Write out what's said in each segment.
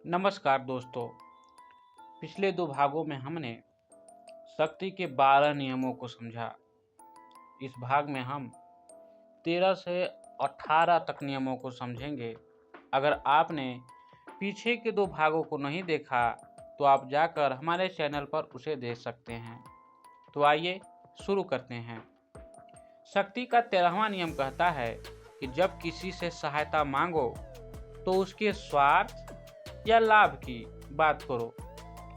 नमस्कार दोस्तों। पिछले दो भागों में हमने शक्ति के 12 नियमों को समझा। इस भाग में हम 13 से 18 तक नियमों को समझेंगे। अगर आपने पीछे के दो भागों को नहीं देखा तो आप जाकर हमारे चैनल पर उसे देख सकते हैं। तो आइए शुरू करते हैं। शक्ति का 13वां नियम कहता है कि जब किसी से सहायता मांगो तो उसके स्वार्थ या लाभ की बात करो,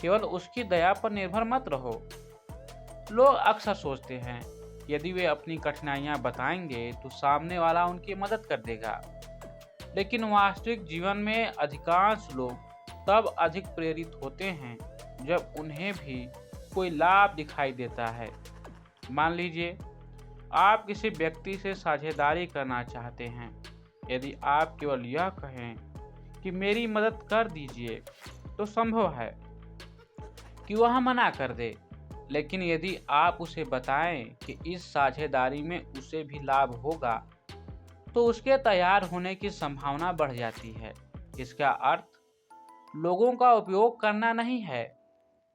केवल उसकी दया पर निर्भर मत रहो। लोग अक्सर सोचते हैं यदि वे अपनी कठिनाइयां बताएंगे तो सामने वाला उनकी मदद कर देगा, लेकिन वास्तविक जीवन में अधिकांश लोग तब अधिक प्रेरित होते हैं जब उन्हें भी कोई लाभ दिखाई देता है। मान लीजिए आप किसी व्यक्ति से साझेदारी करना चाहते हैं। यदि आप केवल यह कहें कि मेरी मदद कर दीजिए तो संभव है कि वह मना कर दे, लेकिन यदि आप उसे बताएं कि इस साझेदारी में उसे भी लाभ होगा तो उसके तैयार होने की संभावना बढ़ जाती है। इसका अर्थ लोगों का उपयोग करना नहीं है,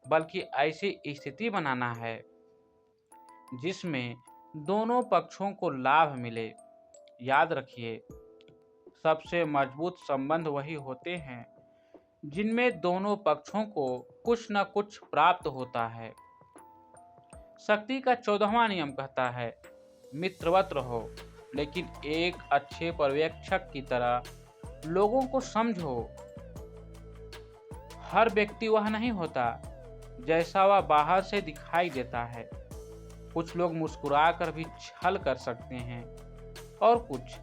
बल्कि ऐसी स्थिति बनाना है जिसमें दोनों पक्षों को लाभ मिले। याद रखिए, सबसे मजबूत संबंध वही होते हैं जिनमें दोनों पक्षों को कुछ न कुछ प्राप्त होता है। शक्ति का 14वां नियम कहता है मित्रवत रहो, लेकिन एक अच्छे पर्यवेक्षक की तरह लोगों को समझो। हर व्यक्ति वह नहीं होता जैसा वह बाहर से दिखाई देता है। कुछ लोग मुस्कुराकर भी छल कर सकते हैं और कुछ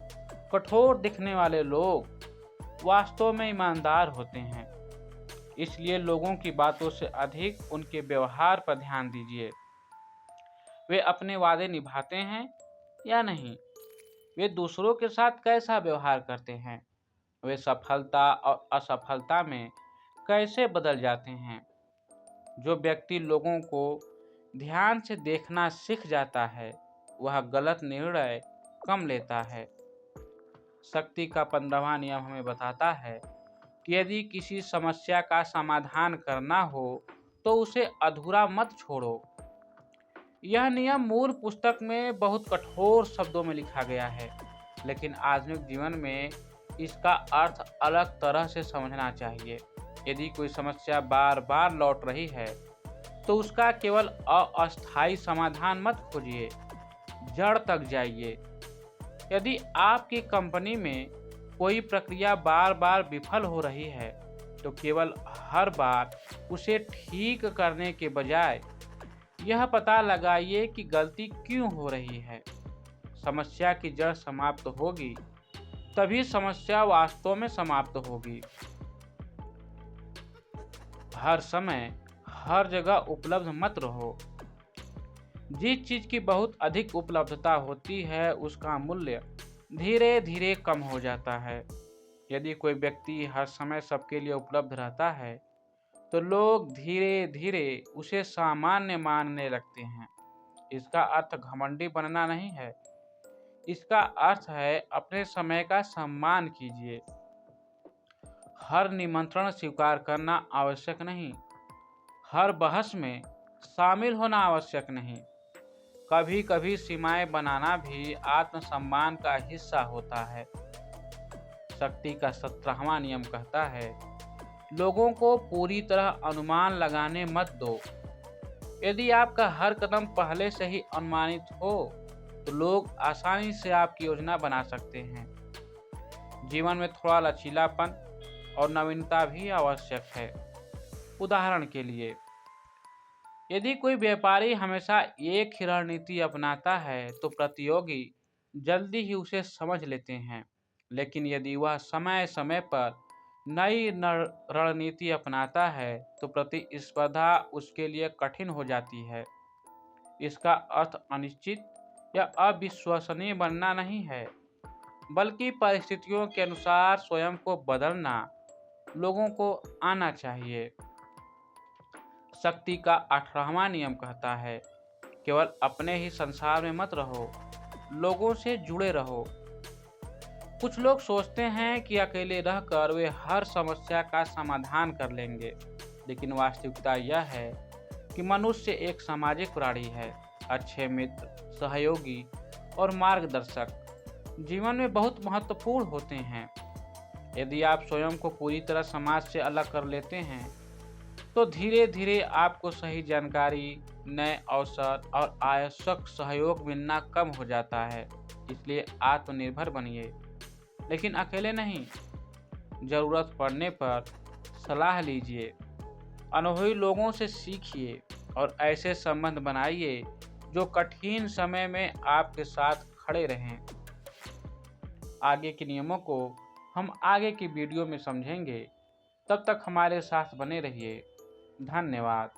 कठोर दिखने वाले लोग वास्तव में ईमानदार होते हैं। इसलिए लोगों की बातों से अधिक उनके व्यवहार पर ध्यान दीजिए। वे अपने वादे निभाते हैं या नहीं? वे दूसरों के साथ कैसा व्यवहार करते हैं? वे सफलता और असफलता में कैसे बदल जाते हैं? जो व्यक्ति लोगों को ध्यान से देखना सीख जाता है वह गलत निर्णय कम लेता है। शक्ति का 15वां नियम हमें बताता है कि यदि किसी समस्या का समाधान करना हो तो उसे अधूरा मत छोड़ो। यह नियम मूल पुस्तक में बहुत कठोर शब्दों में लिखा गया है, लेकिन आधुनिक जीवन में इसका अर्थ अलग तरह से समझना चाहिए। यदि कोई समस्या बार बार लौट रही है तो उसका केवल अस्थायी समाधान मत खोजिए, जड़ तक जाइए। यदि आपकी कंपनी में कोई प्रक्रिया बार बार विफल हो रही है तो केवल हर बार उसे ठीक करने के बजाय यह पता लगाइए कि गलती क्यों हो रही है। समस्या की जड़ समाप्त होगी तभी समस्या वास्तव में समाप्त होगी। हर समय हर जगह उपलब्ध मत रहो। जिस चीज की बहुत अधिक उपलब्धता होती है उसका मूल्य धीरे धीरे कम हो जाता है। यदि कोई व्यक्ति हर समय सबके लिए उपलब्ध रहता है तो लोग धीरे धीरे उसे सामान्य मानने लगते हैं। इसका अर्थ घमंडी बनना नहीं है, इसका अर्थ है अपने समय का सम्मान कीजिए। हर निमंत्रण स्वीकार करना आवश्यक नहीं, हर बहस में शामिल होना आवश्यक नहीं। कभी कभी सीमाएं बनाना भी आत्मसम्मान का हिस्सा होता है। शक्ति का 17वां नियम कहता है लोगों को पूरी तरह अनुमान लगाने मत दो। यदि आपका हर कदम पहले से ही अनुमानित हो तो लोग आसानी से आपकी योजना बना सकते हैं। जीवन में थोड़ा लचीलापन और नवीनता भी आवश्यक है। उदाहरण के लिए, यदि कोई व्यापारी हमेशा एक ही रणनीति अपनाता है तो प्रतियोगी जल्दी ही उसे समझ लेते हैं, लेकिन यदि वह समय समय पर नई रणनीति अपनाता है तो प्रतिस्पर्धा उसके लिए कठिन हो जाती है। इसका अर्थ अनिश्चित या अविश्वसनीय बनना नहीं है, बल्कि परिस्थितियों के अनुसार स्वयं को बदलना लोगों को आना चाहिए। शक्ति का 18वां नियम कहता है केवल अपने ही संसार में मत रहो, लोगों से जुड़े रहो। कुछ लोग सोचते हैं कि अकेले रहकर वे हर समस्या का समाधान कर लेंगे, लेकिन वास्तविकता यह है कि मनुष्य एक सामाजिक प्राणी है। अच्छे मित्र, सहयोगी और मार्गदर्शक जीवन में बहुत महत्वपूर्ण होते हैं। यदि आप स्वयं को पूरी तरह समाज से अलग कर लेते हैं, तो धीरे धीरे आपको सही जानकारी, नए अवसर और आवश्यक सहयोग मिलना कम हो जाता है। इसलिए आत्मनिर्भर बनिए, लेकिन अकेले नहीं। जरूरत पड़ने पर सलाह लीजिए, अनुभवी लोगों से सीखिए और ऐसे संबंध बनाइए जो कठिन समय में आपके साथ खड़े रहें। आगे के नियमों को हम आगे की वीडियो में समझेंगे। तब तक हमारे साथ बने रहिए। धन्यवाद।